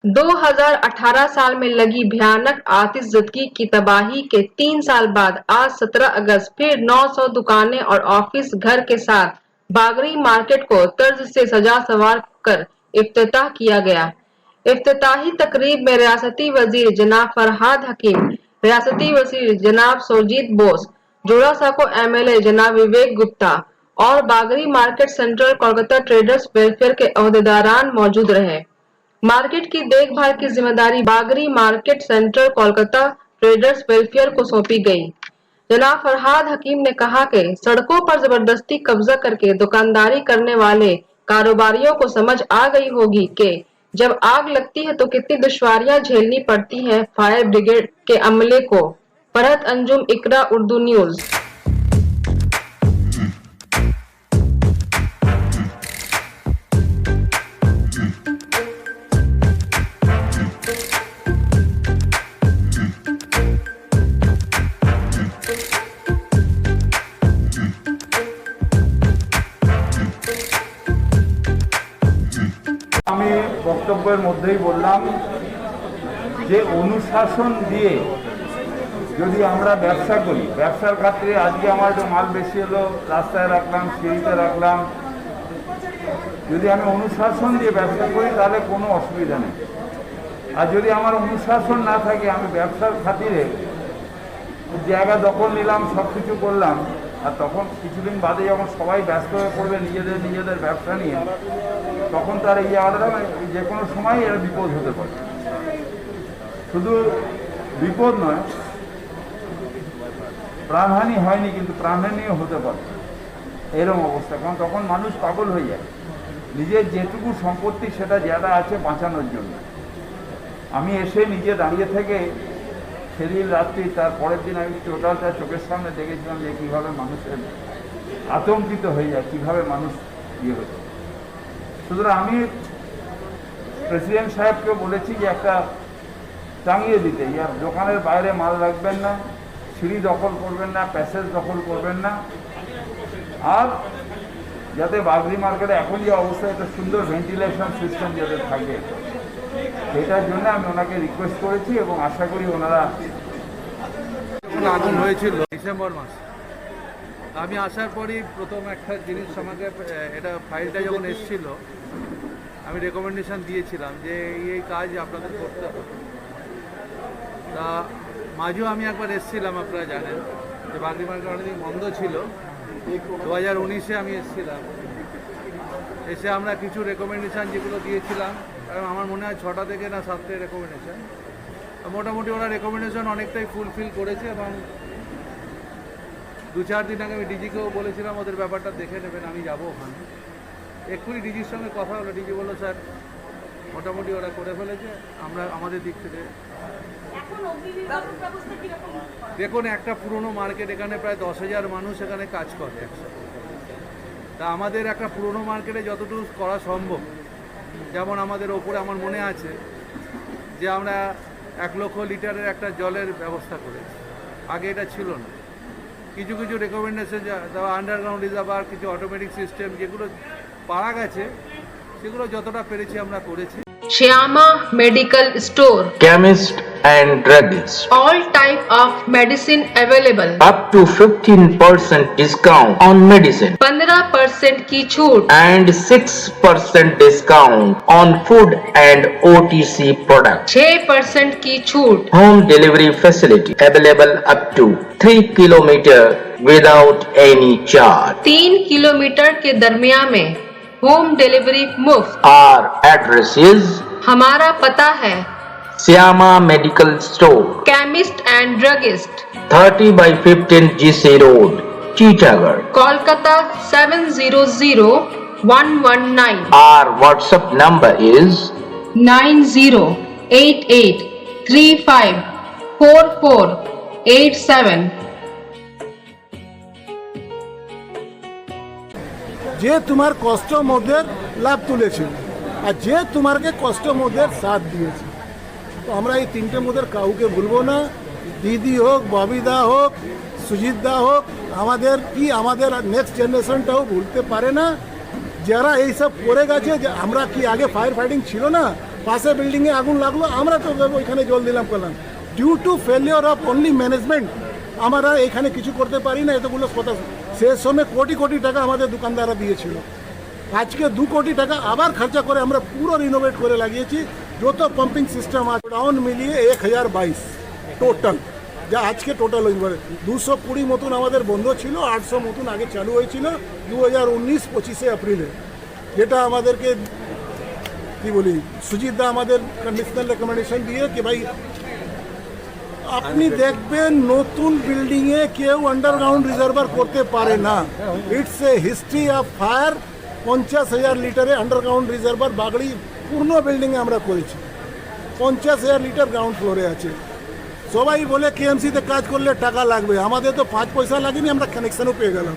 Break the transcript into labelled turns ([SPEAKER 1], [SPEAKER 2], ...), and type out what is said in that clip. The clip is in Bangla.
[SPEAKER 1] 2018 साल में लगी भयानक आतिशबाजी की तबाही के 3 साल बाद आज 17 अगस्त फिर 900 दुकानें और ऑफिस घर के साथ बागरी मार्केट को तर्ज से सजा संवार कर इफ्तिताह किया गया। इफ्तिताही तकरीब में रियासती वजीर जनाब फरहाद हकीम, रियासती वजीर जनाब सुरजीत बोस, जोड़ासांको एमएलए जनाब विवेक गुप्ता और Bagri market central Kolkata traders welfare के अहदेदारान मौजूद रहे। मार्केट की देखभाल की जिम्मेदारी Bagri market central Kolkata traders welfare को सौंपी गई। जनाब फरहाद हकीम ने कहा कि सड़कों पर जबरदस्ती कब्जा करके दुकानदारी करने वाले कारोबारियों को समझ आ गई होगी कि जब आग लगती है तो कितनी दुश्वारियां झेलनी पड़ती हैं फायर ब्रिगेड के अमले को। फरहत अंजुम, इकरा उर्दू न्यूज।
[SPEAKER 2] আমি বক্তব্যের মধ্যেই বললাম যে অনুশাসন দিয়ে যদি আমরা ব্যবসা করি, ব্যবসার ক্ষেত্রে আজকে আমার একটু মাল বেশি হলো, রাস্তায় রাখলাম, সিঁড়িতে রাখলাম, যদি আমি অনুশাসন দিয়ে ব্যবসা করি তাহলে কোনো অসুবিধা নেই। আর যদি আমার অনুশাসন না থাকে, আমি ব্যবসার খাতিরে জায়গা দখল নিলাম, সব কিছু করলাম, আর তখন কিছুদিন বাদে যখন সবাই ব্যস্ত হয়ে পড়বে নিজেদের ব্যবসা নিয়ে, তখন তার এই জায়গাটা যে কোনো সময় এর বিপদ হতে পারে। শুধু বিপদ নয়, প্রাণহানি হয়নি কিন্তু প্রাণহানিও হতে পারে এরকম অবস্থা। কারণ তখন মানুষ পাগল হয়ে যায় নিজের যেটুকু সম্পত্তি সেটা যারা আছে বাঁচানোর জন্য। আমি এসে নিজে দাঁড়িয়ে থেকে সেদিন রাত্রি তার পরের দিন আমি টোটালটা চোখের সামনে দেখেছিলাম যে কীভাবে মানুষের আতঙ্কিত হয়ে যায়, কীভাবে মানুষ ইয়ে হচ্ছে। সুতরাং আমি প্রেসিডেন্ট সাহেবকে বলেছি যে একটা টাঙিয়ে দিতে, ইয়ার দোকানের বাইরে মাল রাখবেন না, সিঁড়ি দখল করবেন না, প্যাসেজ দখল করবেন না, আর যাতে বাগরি মার্কেটে এখন যে অবস্থা একটা সুন্দর ভেন্টিলেশন সিস্টেম যাতে থাকে, সেটার জন্য আমি ওনাকে রিকোয়েস্ট করেছি এবং আশা করি ওনারা।
[SPEAKER 3] আগুন হয়েছিল ডিসেম্বর মাসে। আমি আসার পরই প্রথম একটা জিনিস আমাকে, এটা ফাইলটা যখন এসেছিল আমি রেকমেন্ডেশন দিয়েছিলাম যে এই কাজ আপনাদের করতে হবে। তা মাঝেও আমি একবার এসেছিলাম, আপনারা জানেন যে বাগরি মার্কেট অনেকদিন বন্ধ ছিল। 2019-এ আমি এসেছিলাম, এসে আমরা কিছু রেকমেন্ডেশান যেগুলো দিয়েছিলাম, কারণ আমার মনে হয় 6টা থেকে না 7টে রেকমেন্ডেশান, মোটামুটি ওরা রেকমেন্ডেশন অনেকটাই ফুলফিল করেছে। এবং 2-4 দিন আগে আমি ডিজিকেও বলেছিলাম ওদের ব্যাপারটা দেখে নেবেন, আমি যাবো ওখানে। এক্ষুনি ডিজির সঙ্গে কথা হলো, ডিজি বললো স্যার মোটামুটি ওরা করে ফেলেছে, আমরা আমাদের দিক থেকে। দেখুন, একটা পুরনো মার্কেট, এখানে প্রায় 10,000 মানুষ এখানে কাজ করে একসাথে। তা আমাদের একটা পুরনো মার্কেটে যতটুকু করা সম্ভব, যেমন আমাদের ওপরে আমার মনে আছে যে আমরা 1 লক্ষ লিটারের একটা জলের ব্যবস্থা করেছি, আগে এটা ছিল না। কিছু কিছু রেকমেন্ডেশন দেওয়া, আন্ডারগ্রাউন্ড রিজার্ভার, কিছু অটোমেটিক সিস্টেম যেগুলো পারা গেছে, সেগুলো যতটা পেরেছি আমরা করেছি।
[SPEAKER 1] Shyama Medical Store,
[SPEAKER 4] Chemist and druggist.
[SPEAKER 1] all type of medicine available,
[SPEAKER 4] Up to 15% discount on medicine
[SPEAKER 1] 15% की छूट,
[SPEAKER 4] and 6% discount on food and OTC products.
[SPEAKER 1] 6% की छूट,
[SPEAKER 4] Home delivery facility available up to 3 kilometer without any charge.
[SPEAKER 1] 3 kilometre के दरमियान में होम डिलीवरी मुफ्त।
[SPEAKER 4] Our address is
[SPEAKER 1] हमारा पता है
[SPEAKER 4] Shyama Medical Store,
[SPEAKER 1] chemist and druggist,
[SPEAKER 4] 30/15 GC Road, Cheetagar.
[SPEAKER 1] Kolkata 700119,
[SPEAKER 4] Our WhatsApp number is
[SPEAKER 1] 9088354487।
[SPEAKER 5] যে তোমার কষ্ট মধ্যে লাভ তুলেছিল আর যে তোমাকে কষ্ট মধ্যে সাথ দিয়েছে। তো আমরা এই তিনটে মধ্যে কাউকে ভুলবো না, দিদি হোক, ববিদা হোক, সুজিতদা হোক, আমাদের নেক্সট জেনারেশনটাও ভুলতে পারে না। যারা এইসব করে গেছে, যে আমরা কি আগে ফায়ার ফাইটিং ছিল না, পাশে বিল্ডিংয়ে আগুন লাগলো, আমরা তো ওইখানে জল দিলাম করলাম। Due to failure of only management আমরা এখানে কিছু করতে পারি না, এতগুলো কথা। শেষ সময় কোটি কোটি টাকা আমাদের দোকানদাররা দিয়েছিল, আজকে 2 কোটি টাকা আবার খরচা করে আমরা পুরো রিনোভেট করে লাগিয়েছি। যত পাম্পিং সিস্টেম আছে ডাউন মিলিয়ে 1022 টোটাল, যা আজকে টোটাল 220 মতন আমাদের বন্ধ ছিল, 800 মতন আগে চালু হয়েছিল 2019-25 এপ্রিলে, যেটা আমাদেরকে কি বলি সুজিত দা আমাদের কন্ডিশনাল রেকমেন্ডেশন দিয়ে কি ভাই আপনি দেখবেন নতুন বিল্ডিংয়ে কেউ আন্ডারগ্রাউন্ড রিজার্ভার করতে পারে না। It's a history of fire. 50,000 লিটারে আন্ডারগ্রাউন্ড রিজার্ভার বাগড়ি পূর্ণ বিল্ডিংয়ে আমরা করেছি। 50,000 লিটার গ্রাউন্ড ফ্লোরে আছে। সবাই বলে কেএমসিতে কাজ করলে টাকা লাগবে, আমাদের তো 5 পয়সা লাগেনি, আমরা কানেকশনও পেয়ে গেলাম।